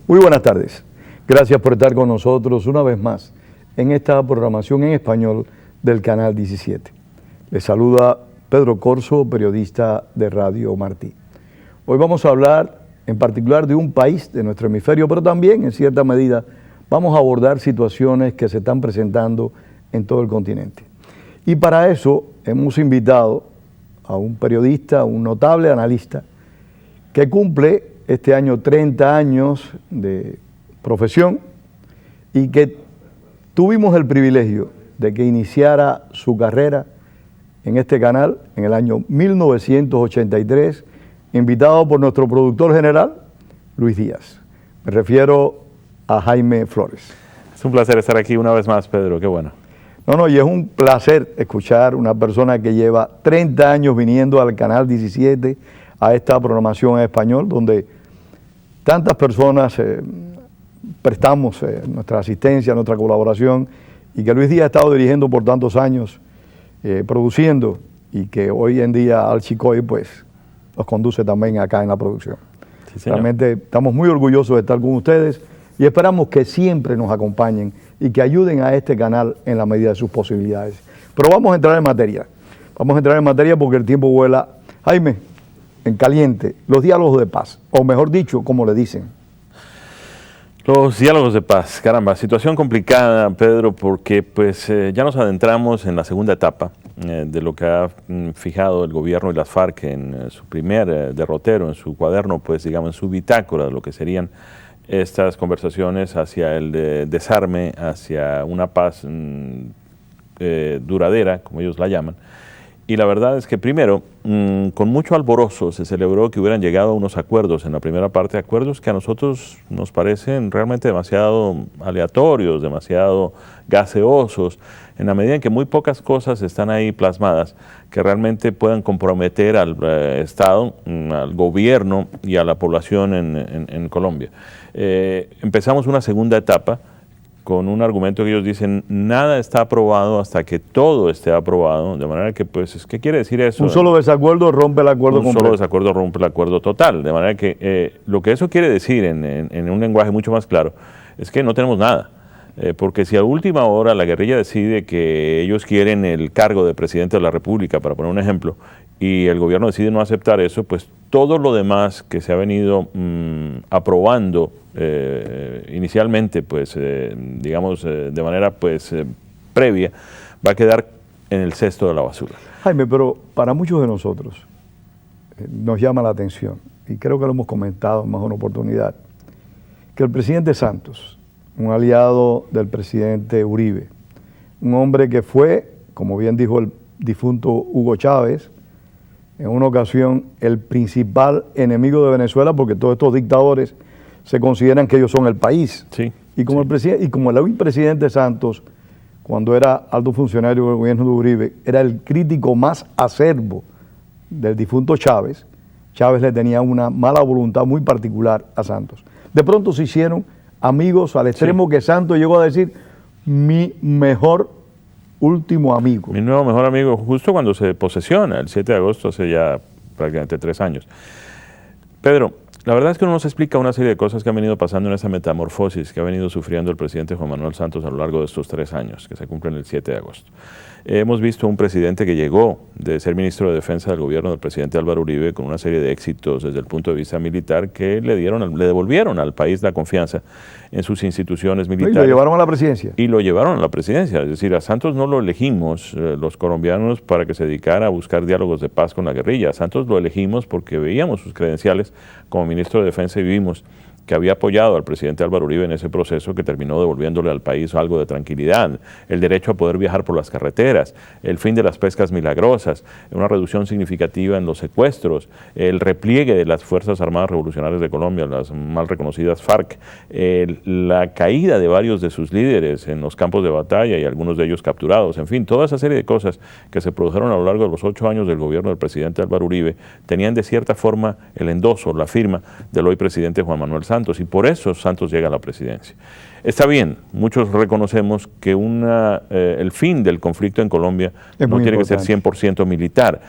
Muy buenas tardes. Gracias por estar con nosotros una vez más en esta programación en español del Canal 17. Les saluda Pedro Corso, periodista de Radio Martí. Hoy vamos a hablar en particular de un país de nuestro hemisferio, pero también en cierta medida vamos a abordar situaciones que se están presentando en todo el continente. Y para eso hemos invitado a un periodista, un notable analista, que cumple este año 30 años de profesión y que tuvimos el privilegio de que iniciara su carrera en este canal en el año 1983, invitado por nuestro productor general, Luis Díaz. Me refiero a Jaime Flores. Es un placer estar aquí una vez más, Pedro, qué bueno. Y es un placer escuchar una persona que lleva 30 años viniendo al Canal 17, a esta programación en español, donde tantas personas prestamos nuestra asistencia, nuestra colaboración, y que Luis Díaz ha estado dirigiendo por tantos años, produciendo, y que hoy en día Al Chicoy pues los conduce también acá en la producción. Sí, realmente estamos muy orgullosos de estar con ustedes y esperamos que siempre nos acompañen y que ayuden a este canal en la medida de sus posibilidades. Pero vamos a entrar en materia. Vamos a entrar en materia porque el tiempo vuela. Jaime, en caliente, los diálogos de paz, o mejor dicho, como le dicen. Los diálogos de paz, caramba, situación complicada, Pedro, porque pues ya nos adentramos en la segunda etapa de lo que ha fijado el gobierno y las FARC en su primer derrotero, en su cuaderno, pues digamos, en su bitácora, lo que serían estas conversaciones hacia el desarme, hacia una paz duradera, como ellos la llaman. Y la verdad es que primero, con mucho alborozo se celebró que hubieran llegado a unos acuerdos en la primera parte, acuerdos que a nosotros nos parecen realmente demasiado aleatorios, demasiado gaseosos, en la medida en que muy pocas cosas están ahí plasmadas que realmente puedan comprometer al Estado, al gobierno y a la población en Colombia. Empezamos una segunda etapa con un argumento que ellos dicen, nada está aprobado hasta que todo esté aprobado, de manera que, pues, ¿qué quiere decir eso? Un solo desacuerdo rompe el acuerdo completo. Un solo desacuerdo rompe el acuerdo total, de manera que lo que eso quiere decir en un lenguaje mucho más claro es que no tenemos nada, porque si a última hora la guerrilla decide que ellos quieren el cargo de presidente de la República, para poner un ejemplo, y el gobierno decide no aceptar eso, pues todo lo demás que se ha venido aprobando inicialmente, pues digamos de manera pues previa, va a quedar en el cesto de la basura. Jaime, pero para muchos de nosotros nos llama la atención, y creo que lo hemos comentado en más de una oportunidad, que el presidente Santos, un aliado del presidente Uribe, un hombre que fue, como bien dijo el difunto Hugo Chávez, en una ocasión el principal enemigo de Venezuela, porque todos estos dictadores se consideran que ellos son el país. Sí, y como el hoy presidente Santos, cuando era alto funcionario del gobierno de Uribe, era el crítico más acerbo del difunto Chávez, Chávez le tenía una mala voluntad muy particular a Santos. De pronto se hicieron amigos al extremo que Santos llegó a decir, mi mejor último amigo. Mi nuevo mejor amigo, justo cuando se posesiona, el 7 de agosto, hace ya prácticamente 3 años. Pedro, la verdad es que uno nos explica una serie de cosas que han venido pasando en esa metamorfosis que ha venido sufriendo el presidente Juan Manuel Santos a lo largo de estos 3 años, que se cumplen el 7 de agosto. Hemos visto un presidente que llegó de ser ministro de Defensa del gobierno del presidente Álvaro Uribe con una serie de éxitos desde el punto de vista militar que le devolvieron al país la confianza en sus instituciones militares. Y lo llevaron a la presidencia. Y lo llevaron a la presidencia. Es decir, a Santos no lo elegimos los colombianos para que se dedicara a buscar diálogos de paz con la guerrilla. A Santos lo elegimos porque veíamos sus credenciales como ministro de Defensa y vimos que había apoyado al presidente Álvaro Uribe en ese proceso que terminó devolviéndole al país algo de tranquilidad, el derecho a poder viajar por las carreteras, el fin de las pescas milagrosas, una reducción significativa en los secuestros, el repliegue de las Fuerzas Armadas Revolucionarias de Colombia, las mal reconocidas FARC, la caída de varios de sus líderes en los campos de batalla y algunos de ellos capturados, en fin, toda esa serie de cosas que se produjeron a lo largo de los 8 años del gobierno del presidente Álvaro Uribe tenían de cierta forma el endoso, la firma del hoy presidente Juan Manuel Santos. Santos, y por eso Santos llega a la presidencia. Está bien, muchos reconocemos que el fin del conflicto en Colombia no tiene que ser 100% militar.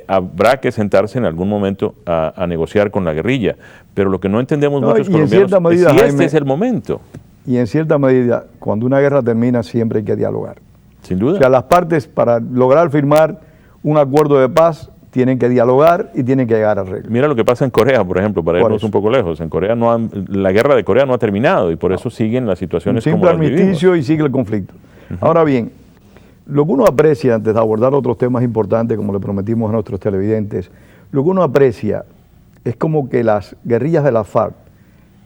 Habrá que sentarse en algún momento a negociar con la guerrilla, pero lo que no entendemos muchos colombianos es si este es el momento. Y en cierta medida, cuando una guerra termina, siempre hay que dialogar. Sin duda. O sea, las partes, para lograr firmar un acuerdo de paz, tienen que dialogar y tienen que llegar a arreglos. Mira lo que pasa en Corea, por ejemplo, para irnos un poco lejos. En Corea la guerra de Corea no ha terminado y por eso siguen las situaciones como las vivimos. Simple armisticio y sigue el conflicto. Ahora bien, lo que uno aprecia, antes de abordar otros temas importantes, como le prometimos a nuestros televidentes, lo que uno aprecia es como que las guerrillas de la FARC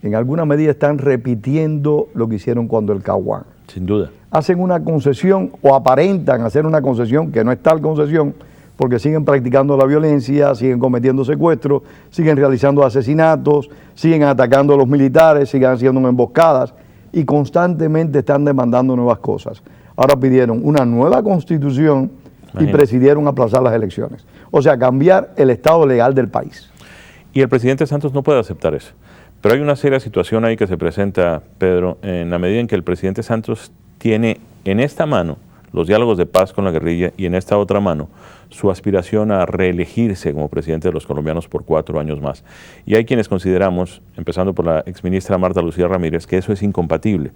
en alguna medida están repitiendo lo que hicieron cuando el Caguán. Sin duda. Hacen una concesión o aparentan hacer una concesión que no es tal concesión, porque siguen practicando la violencia, siguen cometiendo secuestros, siguen realizando asesinatos, siguen atacando a los militares, siguen haciendo emboscadas y constantemente están demandando nuevas cosas. Ahora pidieron una nueva constitución y decidieron aplazar las elecciones. O sea, cambiar el estado legal del país. Y el presidente Santos no puede aceptar eso. Pero hay una seria situación ahí que se presenta, Pedro, en la medida en que el presidente Santos tiene en esta mano los diálogos de paz con la guerrilla y en esta otra mano su aspiración a reelegirse como presidente de los colombianos por 4 años más. Y hay quienes consideramos, empezando por la exministra Marta Lucía Ramírez, que eso es incompatible.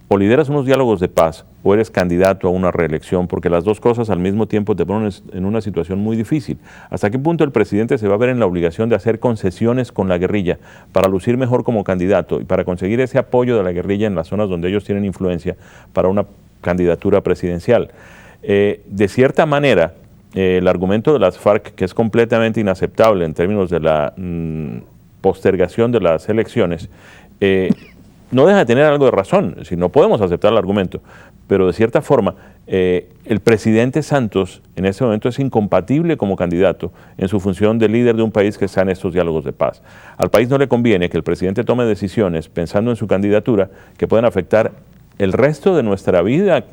O lideras unos diálogos de paz o eres candidato a una reelección, porque las dos cosas al mismo tiempo te ponen en una situación muy difícil. ¿Hasta qué punto el presidente se va a ver en la obligación de hacer concesiones con la guerrilla para lucir mejor como candidato y para conseguir ese apoyo de la guerrilla en las zonas donde ellos tienen influencia para una candidatura presidencial? De cierta manera, el argumento de las FARC, que es completamente inaceptable en términos de la postergación de las elecciones, no deja de tener algo de razón, si no podemos aceptar el argumento, pero de cierta forma el presidente Santos en ese momento es incompatible como candidato en su función de líder de un país que está en estos diálogos de paz. Al país no le conviene que el presidente tome decisiones pensando en su candidatura que puedan afectar el resto de nuestra vida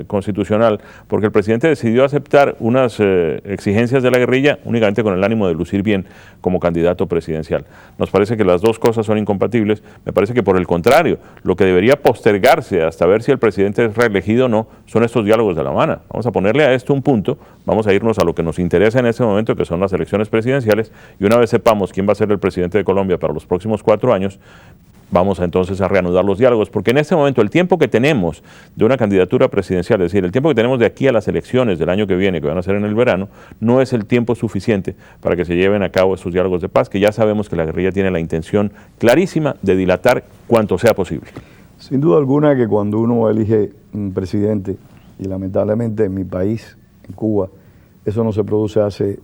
constitucional, porque el presidente decidió aceptar unas exigencias de la guerrilla únicamente con el ánimo de lucir bien como candidato presidencial. Nos parece que las dos cosas son incompatibles. Me parece que por el contrario, lo que debería postergarse hasta ver si el presidente es reelegido o no, son estos diálogos de La Habana. Vamos a ponerle a esto un punto, vamos a irnos a lo que nos interesa en este momento, que son las elecciones presidenciales, y una vez sepamos quién va a ser el presidente de Colombia para los próximos 4 años, vamos entonces a reanudar los diálogos, porque en este momento el tiempo que tenemos de una candidatura presidencial, es decir, el tiempo que tenemos de aquí a las elecciones del año que viene, que van a ser en el verano, no es el tiempo suficiente para que se lleven a cabo estos diálogos de paz, que ya sabemos que la guerrilla tiene la intención clarísima de dilatar cuanto sea posible. Sin duda alguna que cuando uno elige un presidente, y lamentablemente en mi país, en Cuba, eso no se produce hace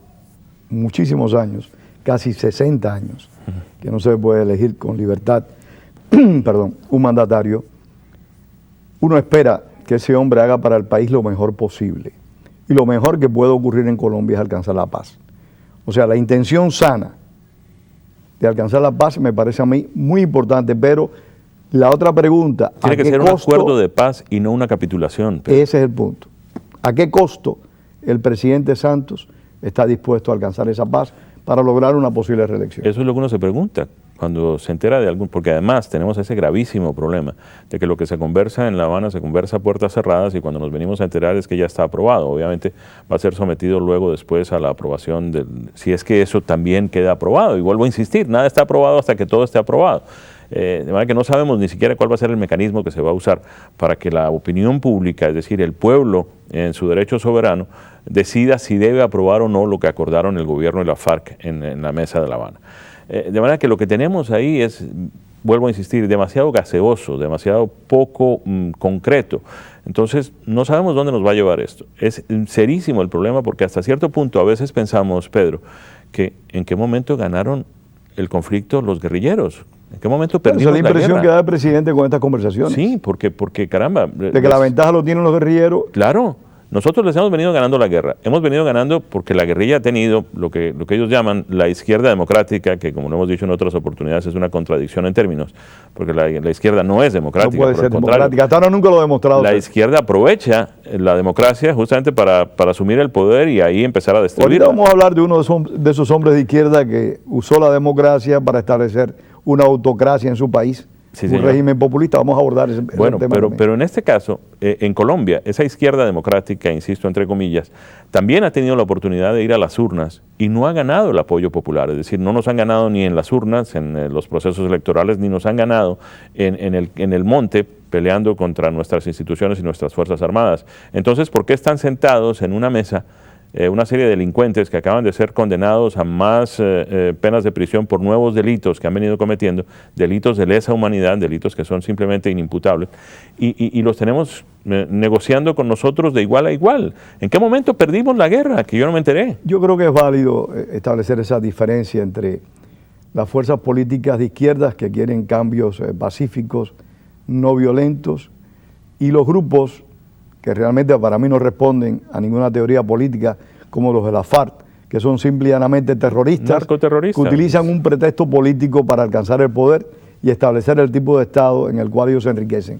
muchísimos años, casi 60 años, que no se puede elegir con libertad perdón, un mandatario, uno espera que ese hombre haga para el país lo mejor posible. Y lo mejor que puede ocurrir en Colombia es alcanzar la paz. O sea, la intención sana de alcanzar la paz me parece a mí muy importante, pero la otra pregunta... Tiene que ser un acuerdo de paz y no una capitulación. Pero ese es el punto. ¿A qué costo el presidente Santos está dispuesto a alcanzar esa paz para lograr una posible reelección? Eso es lo que uno se pregunta cuando se entera de algún, porque además tenemos ese gravísimo problema de que lo que se conversa en La Habana se conversa a puertas cerradas y cuando nos venimos a enterar es que ya está aprobado. Obviamente va a ser sometido luego después a la aprobación, si es que eso también queda aprobado. Y vuelvo a insistir, nada está aprobado hasta que todo esté aprobado. De manera que no sabemos ni siquiera cuál va a ser el mecanismo que se va a usar para que la opinión pública, es decir, el pueblo en su derecho soberano, decida si debe aprobar o no lo que acordaron el gobierno y la FARC en la mesa de La Habana. De manera que lo que tenemos ahí es, vuelvo a insistir, demasiado gaseoso, demasiado poco concreto. Entonces, no sabemos dónde nos va a llevar esto. Es serísimo el problema porque hasta cierto punto a veces pensamos, Pedro, que en qué momento ganaron el conflicto los guerrilleros. ¿En qué momento perdieron la guerra? Esa es la impresión que da el presidente con estas conversaciones. Sí, porque caramba. De que la ventaja lo tienen los guerrilleros. Claro. Nosotros les hemos venido ganando la guerra. Hemos venido ganando porque la guerrilla ha tenido lo que ellos llaman la izquierda democrática, que como lo hemos dicho en otras oportunidades es una contradicción en términos, porque la izquierda no es democrática. No puede ser democrática. Hasta ahora nunca lo ha demostrado. La izquierda aprovecha la democracia justamente para asumir el poder y ahí empezar a destruir. Ahorita vamos a hablar de uno de esos hombres de izquierda que usó la democracia para establecer una autocracia en su país, Sí, un señor. régimen populista. Vamos a abordar ese Bueno, tema también. pero en este caso, en Colombia, esa izquierda democrática, insisto, entre comillas, también ha tenido la oportunidad de ir a las urnas y no ha ganado el apoyo popular. Es decir, no nos han ganado ni en las urnas, en los procesos electorales, ni nos han ganado en el monte peleando contra nuestras instituciones y nuestras Fuerzas Armadas. Entonces, ¿por qué están sentados en una mesa una serie de delincuentes que acaban de ser condenados a más penas de prisión por nuevos delitos que han venido cometiendo, delitos de lesa humanidad, delitos que son simplemente inimputables, y los tenemos negociando con nosotros de igual a igual? ¿En qué momento perdimos la guerra? Que yo no me enteré. Yo creo que es válido establecer esa diferencia entre las fuerzas políticas de izquierdas que quieren cambios pacíficos, no violentos, y los grupos que realmente para mí no responden a ninguna teoría política, como los de la FARC, que son simple y llanamente terroristas, Narcoterroristas. que utilizan un pretexto político para alcanzar el poder y establecer el tipo de Estado en el cual ellos se enriquecen.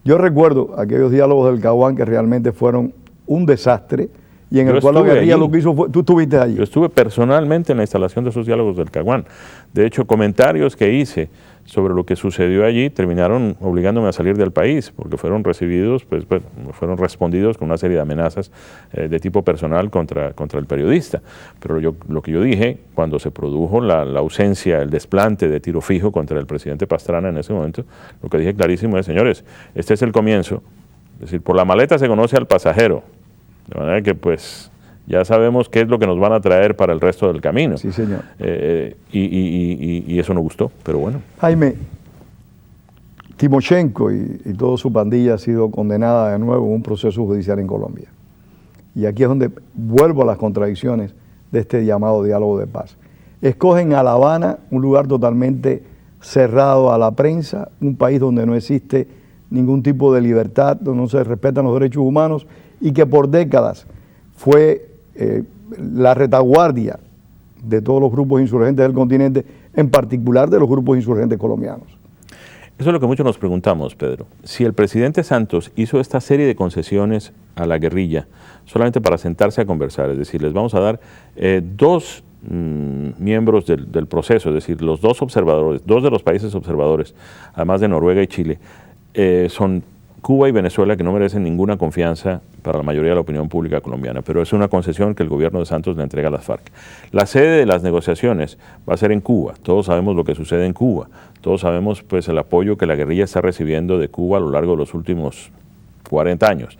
Yo recuerdo aquellos diálogos del Caguán que realmente fueron un desastre, y en Yo el cual la estuve guerrilla allí. lo que hizo fue... Tú estuviste allí. Yo estuve personalmente en la instalación de esos diálogos del Caguán. De hecho, comentarios que hice sobre lo que sucedió allí terminaron obligándome a salir del país, porque fueron recibidos, fueron respondidos con una serie de amenazas de tipo personal contra el periodista. Pero lo que yo dije, cuando se produjo la ausencia, el desplante de tiro fijo contra el presidente Pastrana en ese momento, lo que dije clarísimo es, señores, este es el comienzo. Es decir, por la maleta se conoce al pasajero. De manera que pues ya sabemos qué es lo que nos van a traer para el resto del camino. Sí, señor. Y eso no gustó, pero bueno. Jaime, Timochenko y toda su pandilla ha sido condenada de nuevo en un proceso judicial en Colombia. Y aquí es donde vuelvo a las contradicciones de este llamado diálogo de paz. Escogen a La Habana, un lugar totalmente cerrado a la prensa, un país donde no existe ningún tipo de libertad, donde no se respetan los derechos humanos, y que por décadas fue la retaguardia de todos los grupos insurgentes del continente, en particular de los grupos insurgentes colombianos. Eso es lo que muchos nos preguntamos, Pedro. Si el presidente Santos hizo esta serie de concesiones a la guerrilla solamente para sentarse a conversar, es decir, les vamos a dar dos miembros del proceso, es decir, los dos observadores, dos de los países observadores, además de Noruega y Chile, son Cuba y Venezuela, que no merecen ninguna confianza para la mayoría de la opinión pública colombiana, pero es una concesión que el gobierno de Santos le entrega a las FARC. La sede de las negociaciones va a ser en Cuba. Todos sabemos lo que sucede en Cuba. Todos sabemos pues el apoyo que la guerrilla está recibiendo de Cuba a lo largo de los últimos 40 años,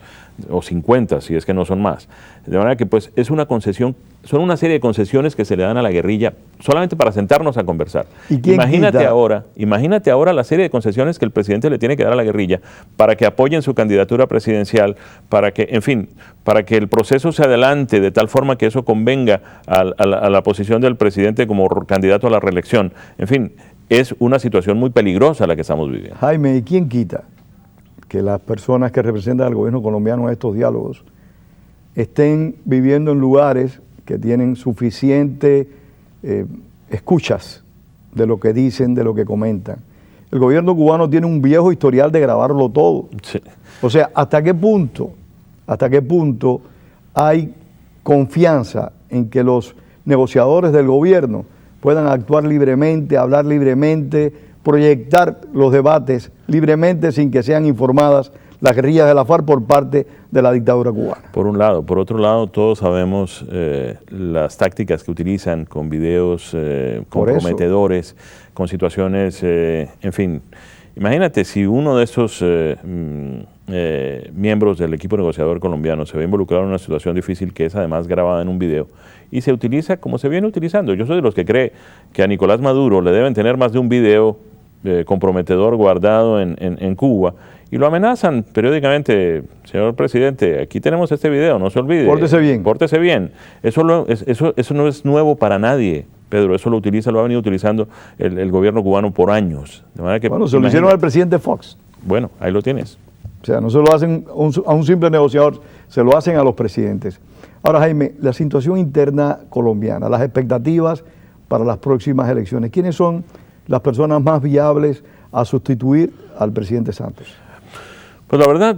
o 50 si es que no son más. De manera que pues es una concesión, son una serie de concesiones que se le dan a la guerrilla solamente para sentarnos a conversar. Imagínate ahora la serie de concesiones que el presidente le tiene que dar a la guerrilla para que apoyen su candidatura presidencial, para que, en fin, para que el proceso se adelante de tal forma que eso convenga a la posición del presidente como candidato a la reelección. En fin, es una situación muy peligrosa la que estamos viviendo. Jaime, ¿y quién quita que las personas que representan al gobierno colombiano en estos diálogos estén viviendo en lugares que tienen suficiente escuchas de lo que dicen, de lo que comentan? El gobierno cubano tiene un viejo historial de grabarlo todo. Sí. O sea, ¿hasta qué punto hay confianza en que los negociadores del gobierno puedan actuar libremente, hablar libremente, proyectar los debates libremente sin que sean informadas las guerrillas de la FARC por parte de la dictadura cubana? Por un lado. Por otro lado, todos sabemos las tácticas que utilizan con videos comprometedores, con situaciones, en fin. Imagínate si uno de esos miembros del equipo negociador colombiano se ve involucrado en una situación difícil que es además grabada en un video y se utiliza como se viene utilizando. Yo soy de los que cree que a Nicolás Maduro le deben tener más de un video comprometedor guardado en Cuba y lo amenazan periódicamente. Señor presidente, aquí tenemos este video, no se olvide. Pórtese bien. Pórtese bien. Eso no es nuevo para nadie, Pedro. Eso lo ha venido utilizando el gobierno cubano por años. De manera que, bueno, se lo hicieron al presidente Fox. Bueno, ahí lo tienes. O sea, no se lo hacen a un simple negociador, se lo hacen a los presidentes. Ahora, Jaime, la situación interna colombiana, las expectativas para las próximas elecciones. ¿Quiénes son las personas más viables a sustituir al presidente Santos? Pues la verdad,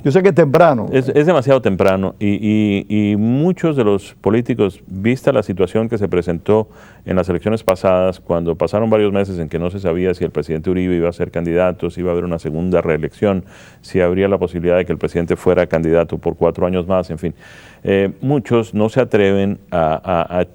Yo sé que es temprano. Es demasiado temprano y muchos de los políticos, vista la situación que se presentó en las elecciones pasadas, cuando pasaron varios meses en que no se sabía si el presidente Uribe iba a ser candidato, si iba a haber una segunda reelección, si habría la posibilidad de que el presidente fuera candidato por 4 años más, en fin. Muchos no se atreven a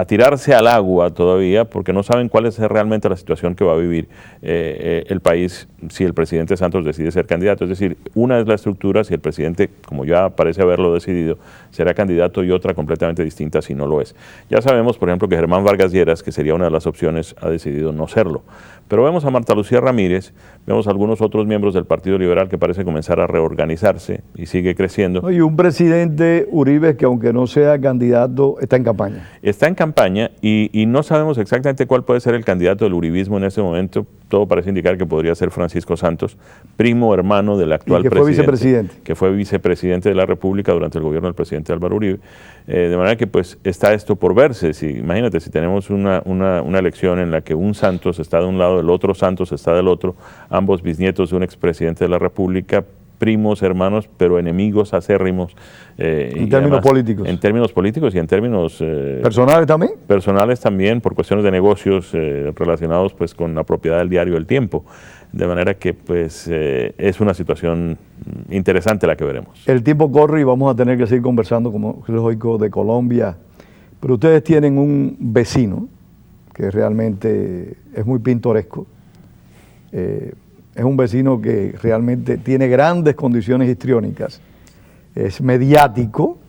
tirarse al agua todavía porque no saben cuál es realmente la situación que va a vivir el país si el presidente Santos decide ser candidato. Es decir, una es la estructura, si el presidente, como ya parece haberlo decidido, será candidato, y otra completamente distinta si no lo es. Ya sabemos, por ejemplo, que Germán Vargas Lleras, que sería una de las opciones, ha decidido no serlo. Pero vemos a Marta Lucía Ramírez, vemos a algunos otros miembros del Partido Liberal que parece comenzar a reorganizarse y sigue creciendo. Y un presidente Uribe que, aunque no sea candidato, está en campaña. Está en campaña y no sabemos exactamente cuál puede ser el candidato del uribismo en este momento. Todo parece indicar que podría ser Francisco Santos, primo hermano del actual presidente, que fue vicepresidente de la República durante el gobierno del presidente Álvaro Uribe. De manera que pues está esto por verse. Imagínate, si tenemos una elección en la que un Santos está de un lado, el otro Santos está del otro, ambos bisnietos de un expresidente de la República, primos, hermanos, pero enemigos acérrimos. En términos políticos. En términos políticos y en términos... ¿personales también? Personales también, por cuestiones de negocios relacionados pues con la propiedad del diario El Tiempo. De manera que pues es una situación interesante la que veremos. El tiempo corre y vamos a tener que seguir conversando, como es lógico, de Colombia. Pero ustedes tienen un vecino que realmente es muy pintoresco. Es un vecino que realmente tiene grandes condiciones histriónicas, es mediático,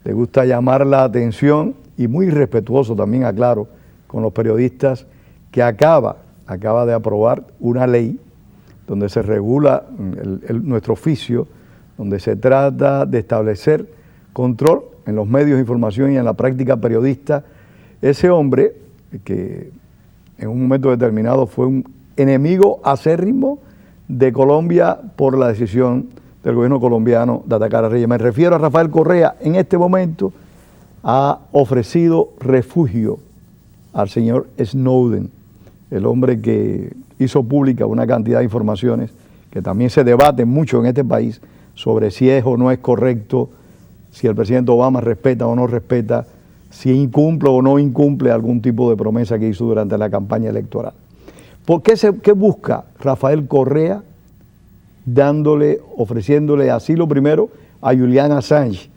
le gusta llamar la atención y muy respetuoso también, aclaro, con los periodistas, que acaba de aprobar una ley donde se regula nuestro oficio, donde se trata de establecer control en los medios de información y en la práctica periodista. Ese hombre, que en un momento determinado fue un enemigo acérrimo de Colombia por la decisión del gobierno colombiano de atacar a Reyes. Me refiero a Rafael Correa. En este momento ha ofrecido refugio al señor Snowden, el hombre que hizo pública una cantidad de informaciones que también se debaten mucho en este país sobre si es o no es correcto, si el presidente Obama respeta o no respeta, si incumple o no incumple algún tipo de promesa que hizo durante la campaña electoral. ¿Qué busca Rafael Correa ofreciéndole asilo primero a Julian Assange,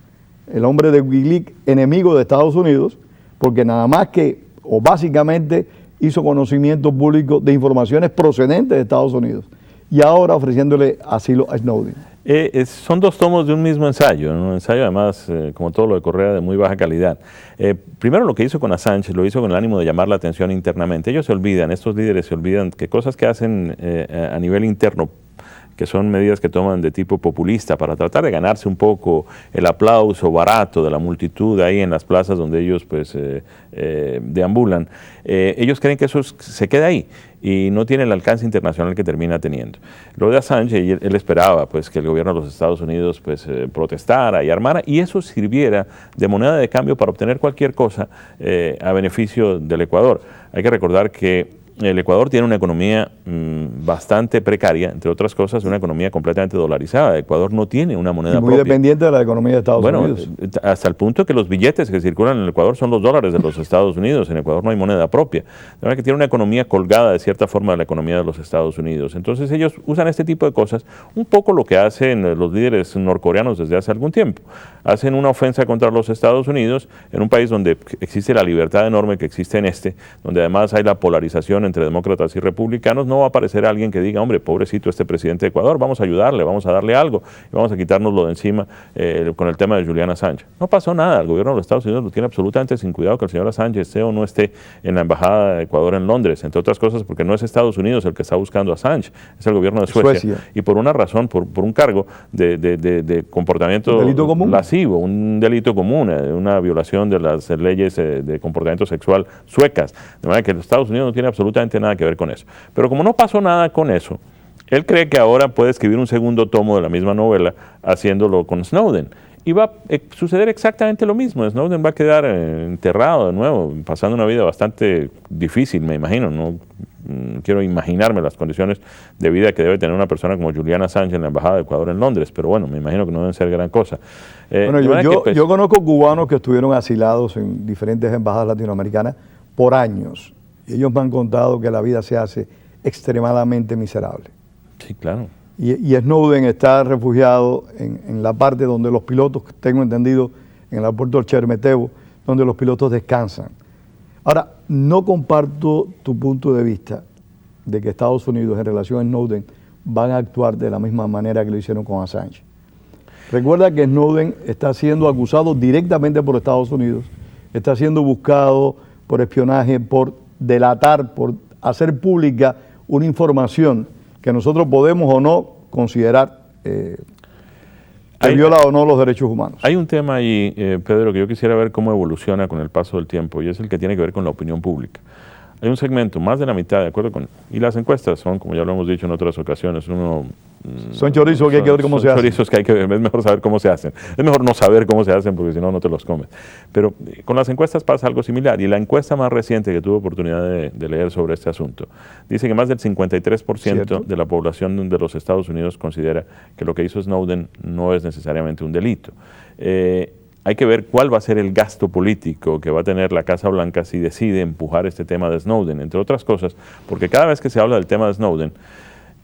el hombre de Wikileaks, enemigo de Estados Unidos, porque nada más que, o básicamente, hizo conocimiento público de informaciones procedentes de Estados Unidos, y ahora ofreciéndole asilo a Snowden? Son 2 tomos de un mismo ensayo, ¿no? Un ensayo además, como todo lo de Correa, de muy baja calidad. Primero, lo que hizo con Assange, lo hizo con el ánimo de llamar la atención internamente. Ellos se olvidan, estos líderes se olvidan que cosas que hacen a nivel interno, que son medidas que toman de tipo populista para tratar de ganarse un poco el aplauso barato de la multitud ahí en las plazas donde ellos pues deambulan. Ellos creen que eso se queda ahí y no tiene el alcance internacional que termina teniendo. Lo de Assange, él esperaba pues que el gobierno de los Estados Unidos pues protestara y armara, y eso sirviera de moneda de cambio para obtener cualquier cosa a beneficio del Ecuador. Hay que recordar que el Ecuador tiene una economía bastante precaria, entre otras cosas, una economía completamente dolarizada. El Ecuador no tiene una moneda propia. Muy dependiente de la economía de Estados Unidos. Hasta el punto que los billetes que circulan en el Ecuador son los dólares de los Estados Unidos. En Ecuador no hay moneda propia. De manera que tiene una economía colgada de cierta forma de la economía de los Estados Unidos. Entonces ellos usan este tipo de cosas, un poco lo que hacen los líderes norcoreanos desde hace algún tiempo. Hacen una ofensa contra los Estados Unidos en un país donde existe la libertad enorme que existe en donde además hay la polarización entre demócratas y republicanos. No va a aparecer alguien que diga, hombre, pobrecito este presidente de Ecuador, vamos a ayudarle, vamos a darle algo y vamos a quitárnoslo de encima con el tema de Julian Assange. No pasó nada, el gobierno de los Estados Unidos lo tiene absolutamente sin cuidado que el señor Assange esté o no esté en la embajada de Ecuador en Londres, entre otras cosas porque no es Estados Unidos el que está buscando a Assange, es el gobierno de Suecia. Y por una razón, por un cargo de comportamiento lascivo, un delito común, una violación de las leyes de comportamiento sexual suecas, de manera que los Estados Unidos no tiene absolutamente nada que ver con eso. Pero como no pasó nada con eso, él cree que ahora puede escribir un segundo tomo de la misma novela haciéndolo con Snowden. Y va a suceder exactamente lo mismo. Snowden va a quedar enterrado de nuevo, pasando una vida bastante difícil, me imagino, ¿no? quiero imaginarme las condiciones de vida que debe tener una persona como Julian Assange en la Embajada de Ecuador en Londres, pero bueno, me imagino que no deben ser gran cosa. Bueno, yo conozco cubanos que estuvieron asilados en diferentes embajadas latinoamericanas por años. Y ellos me han contado que la vida se hace extremadamente miserable. Sí, claro. Y Snowden está refugiado en la parte donde los pilotos, tengo entendido, en el aeropuerto del Sheremetyevo, donde los pilotos descansan. Ahora, no comparto tu punto de vista de que Estados Unidos en relación a Snowden van a actuar de la misma manera que lo hicieron con Assange. Recuerda que Snowden está siendo acusado directamente por Estados Unidos, está siendo buscado por espionaje, por delatar, por hacer pública una información que nosotros podemos o no considerar que viola o no los derechos humanos. Hay un tema ahí, Pedro, que yo quisiera ver cómo evoluciona con el paso del tiempo, y es el que tiene que ver con la opinión pública. Hay un segmento, más de la mitad, de acuerdo con... Y las encuestas son, como ya lo hemos dicho en otras ocasiones, son chorizos que hay que ver cómo se hacen. Chorizos que hay que ver, es mejor saber cómo se hacen. Es mejor no saber cómo se hacen porque si no, no te los comes. Pero con las encuestas pasa algo similar. Y la encuesta más reciente que tuve oportunidad de leer sobre este asunto dice que más del 53% de la población de los Estados Unidos considera que lo que hizo Snowden no es necesariamente un delito. Hay que ver cuál va a ser el gasto político que va a tener la Casa Blanca si decide empujar este tema de Snowden, entre otras cosas, porque cada vez que se habla del tema de Snowden,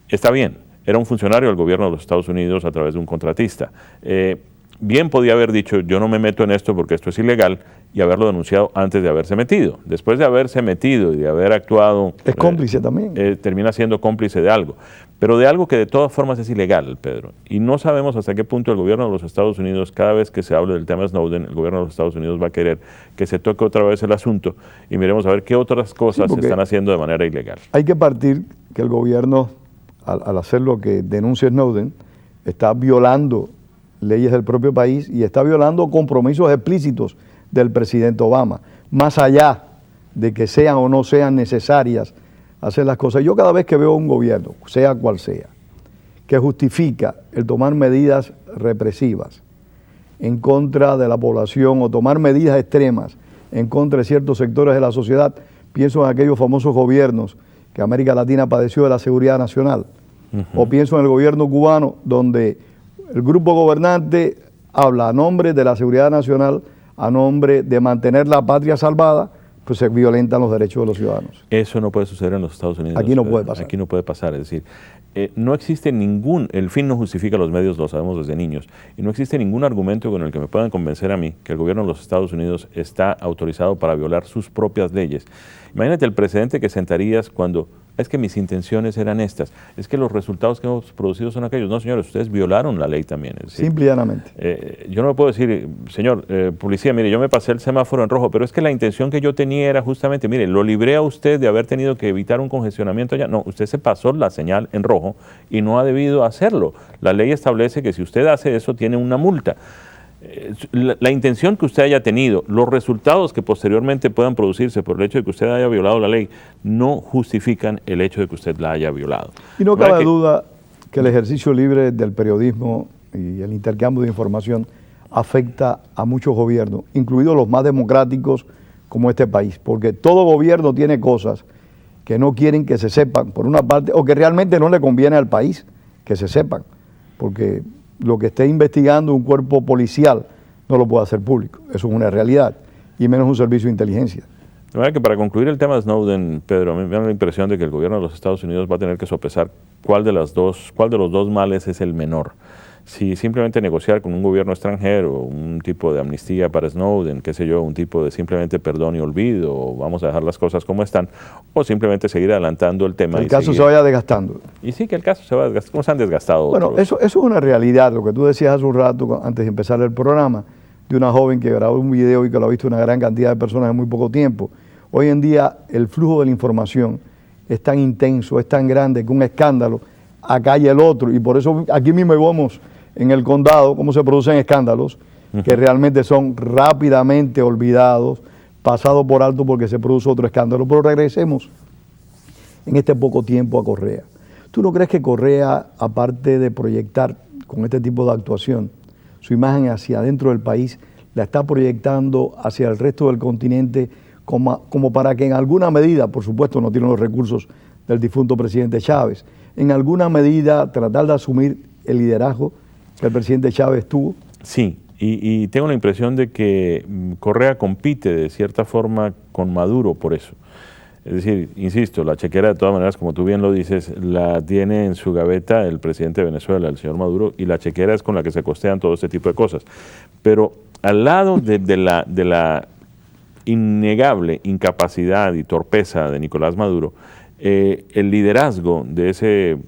está bien, era un funcionario del gobierno de los Estados Unidos a través de un contratista. Bien podía haber dicho, yo no me meto en esto porque esto es ilegal, y haberlo denunciado antes de haberse metido. Después de haberse metido y de haber actuado... Es cómplice también. Termina siendo cómplice de algo, pero de algo que de todas formas es ilegal, Pedro. Y no sabemos hasta qué punto el gobierno de los Estados Unidos, cada vez que se hable del tema Snowden, el gobierno de los Estados Unidos va a querer que se toque otra vez el asunto y miremos a ver qué otras cosas se están haciendo de manera ilegal. Hay que partir que el gobierno, al hacer lo que denuncia Snowden, está violando leyes del propio país y está violando compromisos explícitos del presidente Obama, más allá de que sean o no sean necesarias hacer las cosas. Yo cada vez que veo un gobierno, sea cual sea, que justifica el tomar medidas represivas en contra de la población o tomar medidas extremas en contra de ciertos sectores de la sociedad, pienso en aquellos famosos gobiernos que América Latina padeció de la seguridad nacional, o pienso en el gobierno cubano, donde el grupo gobernante habla a nombre de la seguridad nacional, a nombre de mantener la patria salvada, pues se violentan los derechos de los ciudadanos. Eso no puede suceder en los Estados Unidos. Aquí no puede pasar. Aquí no puede pasar, es decir, no existe el fin no justifica los medios, lo sabemos desde niños, y no existe ningún argumento con el que me puedan convencer a mí que el gobierno de los Estados Unidos está autorizado para violar sus propias leyes. Imagínate el precedente que sentarías cuando es que mis intenciones eran estas, es que los resultados que hemos producido son aquellos. No, señores, ustedes violaron la ley también. Es decir, simple y llanamente. Yo no me puedo decir, señor policía, mire, yo me pasé el semáforo en rojo, pero es que la intención que yo tenía era justamente, mire, lo libré a usted de haber tenido que evitar un congestionamiento allá. No, usted se pasó la señal en rojo y no ha debido hacerlo. La ley establece que si usted hace eso tiene una multa. La intención que usted haya tenido, los resultados que posteriormente puedan producirse por el hecho de que usted haya violado la ley, no justifican el hecho de que usted la haya violado. Y no cabe duda que el ejercicio libre del periodismo y el intercambio de información afecta a muchos gobiernos, incluidos los más democráticos como este país, porque todo gobierno tiene cosas que no quieren que se sepan, por una parte, o que realmente no le conviene al país que se sepan, porque lo que esté investigando un cuerpo policial no lo puede hacer público. Eso es una realidad, y menos un servicio de inteligencia. De manera que para concluir el tema de Snowden, Pedro, a mí me da la impresión de que el gobierno de los Estados Unidos va a tener que sopesar cuál de los dos males es el menor. Si simplemente negociar con un gobierno extranjero, un tipo de amnistía para Snowden, qué sé yo, un tipo de simplemente perdón y olvido, o vamos a dejar las cosas como están, o simplemente seguir adelantando el tema. El caso se vaya desgastando. Y sí, que el caso se va desgastando, como se han desgastado bueno, otros. Eso es una realidad, lo que tú decías hace un rato, antes de empezar el programa, de una joven que grabó un video y que lo ha visto una gran cantidad de personas en muy poco tiempo. Hoy en día el flujo de la información es tan intenso, es tan grande que un escándalo acalla el otro, y por eso aquí mismo vamos en el condado cómo se producen escándalos que realmente son rápidamente olvidados, pasados por alto porque se produce otro escándalo. Pero regresemos en este poco tiempo a Correa. ¿Tú no crees que Correa, aparte de proyectar con este tipo de actuación su imagen hacia adentro del país, la está proyectando hacia el resto del continente como para que en alguna medida, por supuesto no tiene los recursos del difunto presidente Chávez. En alguna medida tratar de asumir el liderazgo que el presidente Chávez tuvo. Sí, y tengo la impresión de que Correa compite de cierta forma con Maduro por eso. Es decir, insisto, la chequera de todas maneras, como tú bien lo dices, la tiene en su gaveta el presidente de Venezuela, el señor Maduro, y la chequera es con la que se costean todo este tipo de cosas. Pero al lado de la innegable incapacidad y torpeza de Nicolás Maduro, el liderazgo de ese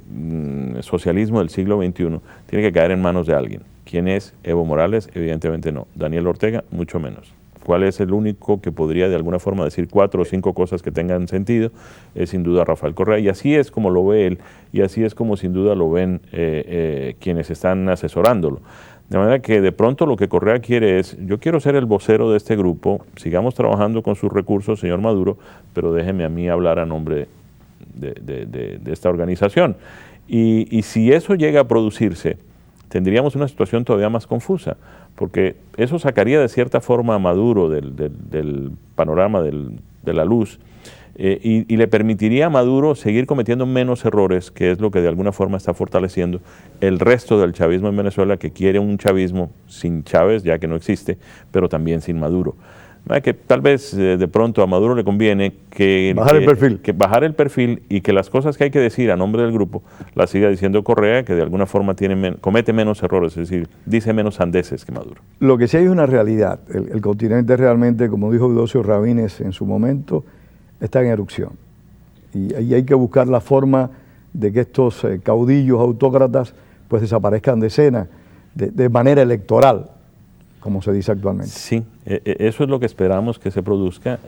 socialismo del siglo XXI tiene que caer en manos de alguien. ¿Quién es? Evo Morales, evidentemente no. Daniel Ortega, mucho menos. ¿Cuál es el único que podría de alguna forma decir 4 o 5 cosas que tengan sentido? Es sin duda Rafael Correa, y así es como lo ve él, y así es como sin duda lo ven quienes están asesorándolo. De manera que de pronto lo que Correa quiere es, yo quiero ser el vocero de este grupo, sigamos trabajando con sus recursos, señor Maduro, pero déjeme a mí hablar a nombre de esta organización. Y si eso llega a producirse, tendríamos una situación todavía más confusa, porque eso sacaría de cierta forma a Maduro del panorama de la luz, y le permitiría a Maduro seguir cometiendo menos errores, que es lo que de alguna forma está fortaleciendo el resto del chavismo en Venezuela, que quiere un chavismo sin Chávez, ya que no existe, pero también sin Maduro. Que tal vez de pronto a Maduro le conviene que bajar el perfil y que las cosas que hay que decir a nombre del grupo las siga diciendo Correa, que de alguna forma comete menos errores, es decir, dice menos sandeces que Maduro. Lo que sí hay es una realidad. El continente realmente, como dijo Eudosio Rabines en su momento, está en erupción. Y ahí hay que buscar la forma de que estos caudillos autócratas pues desaparezcan de escena de manera electoral, como se dice actualmente. Sí, eso es lo que esperamos que se produzca.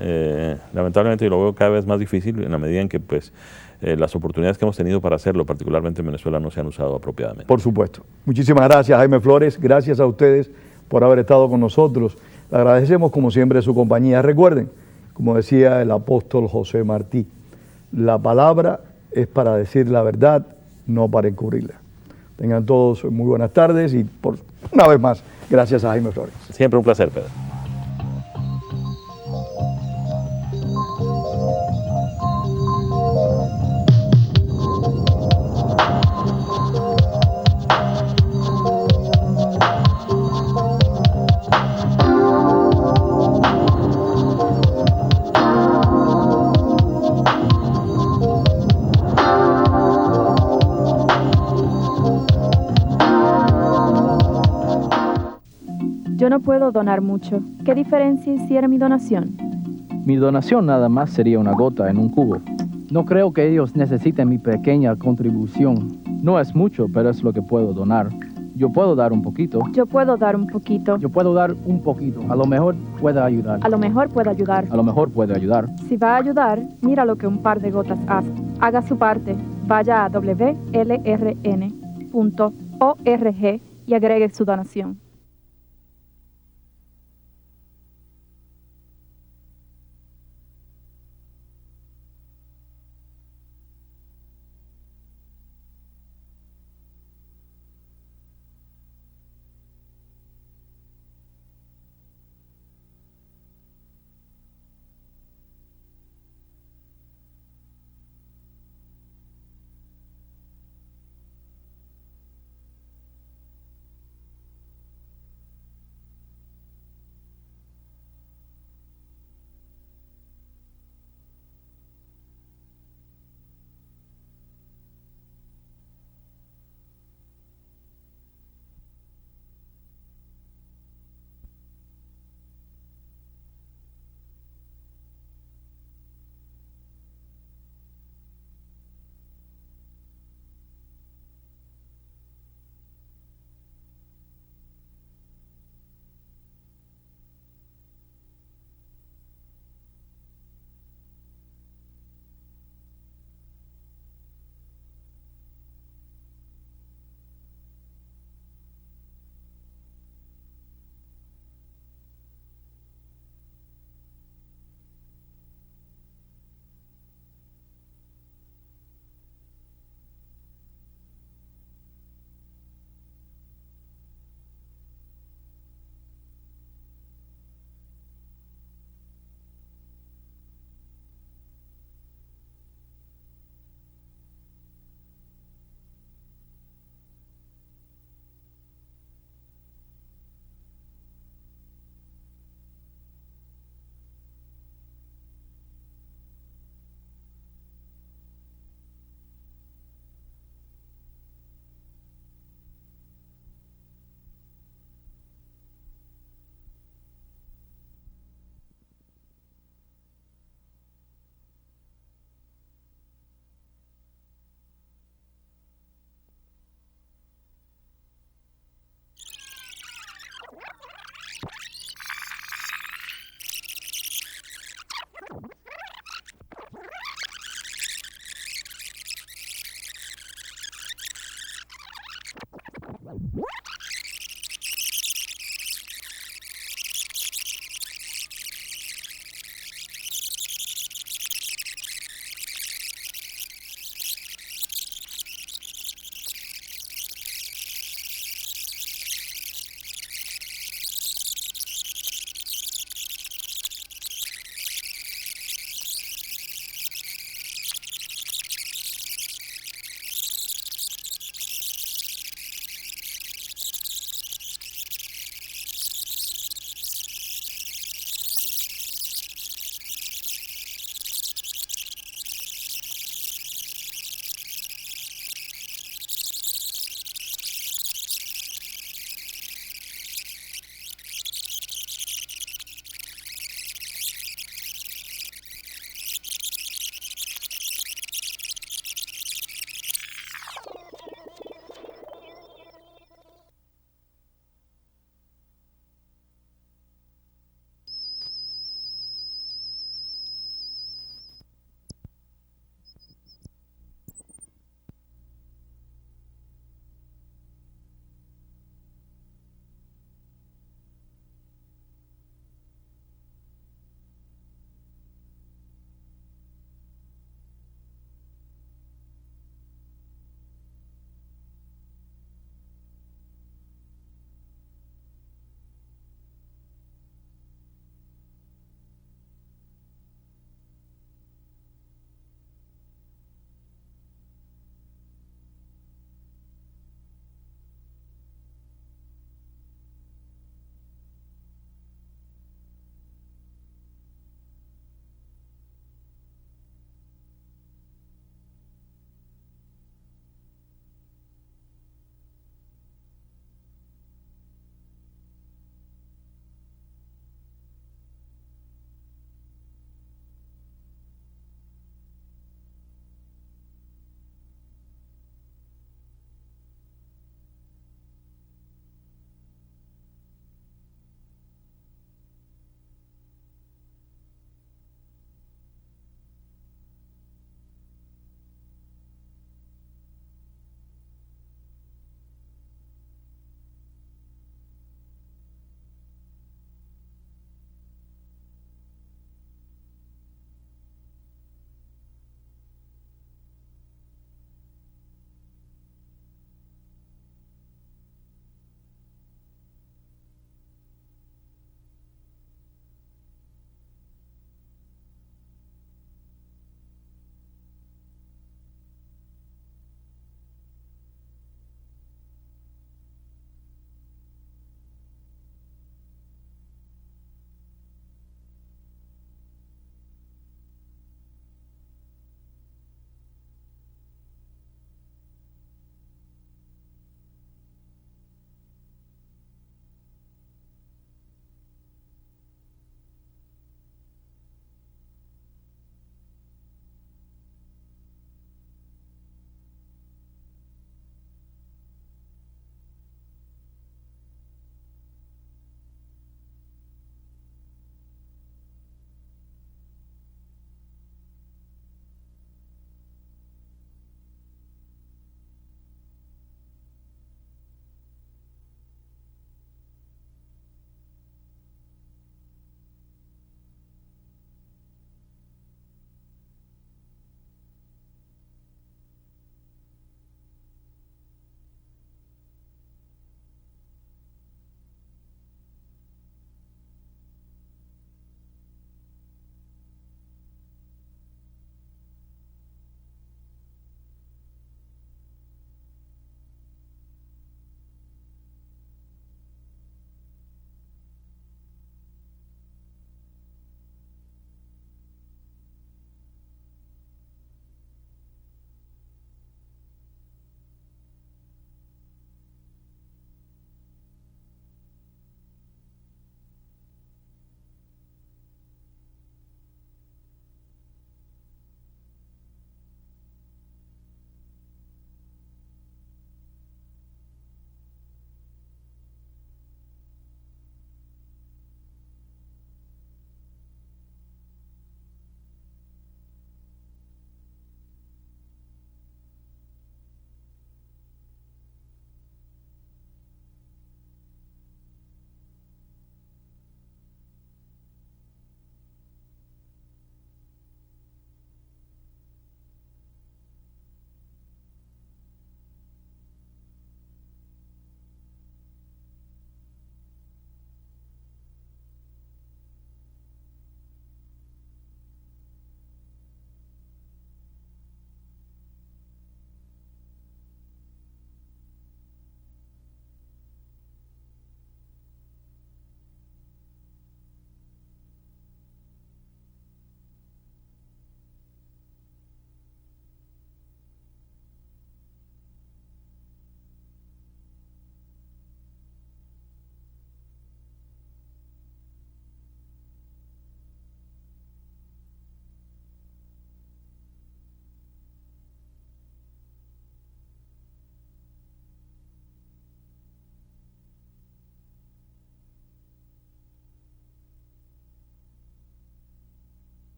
Lamentablemente yo lo veo cada vez más difícil en la medida en que pues, las oportunidades que hemos tenido para hacerlo, particularmente en Venezuela, no se han usado apropiadamente. Por supuesto. Muchísimas gracias, Jaime Flores. Gracias a ustedes por haber estado con nosotros. Le agradecemos como siempre su compañía. Recuerden, como decía el apóstol José Martí, la palabra es para decir la verdad, no para encubrirla. Tengan todos muy buenas tardes y por una vez más, gracias a Jaime Flores. Siempre un placer, Pedro. Yo no puedo donar mucho. ¿Qué diferencia hiciera mi donación? Mi donación nada más sería una gota en un cubo. No creo que ellos necesiten mi pequeña contribución. No es mucho, pero es lo que puedo donar. Yo puedo dar un poquito. Yo puedo dar un poquito. Yo puedo dar un poquito. A lo mejor pueda ayudar. A lo mejor puede ayudar. A lo mejor puede ayudar. Si va a ayudar, mira lo que un par de gotas hace. Haga su parte. Vaya a wlrn.org y agregue su donación.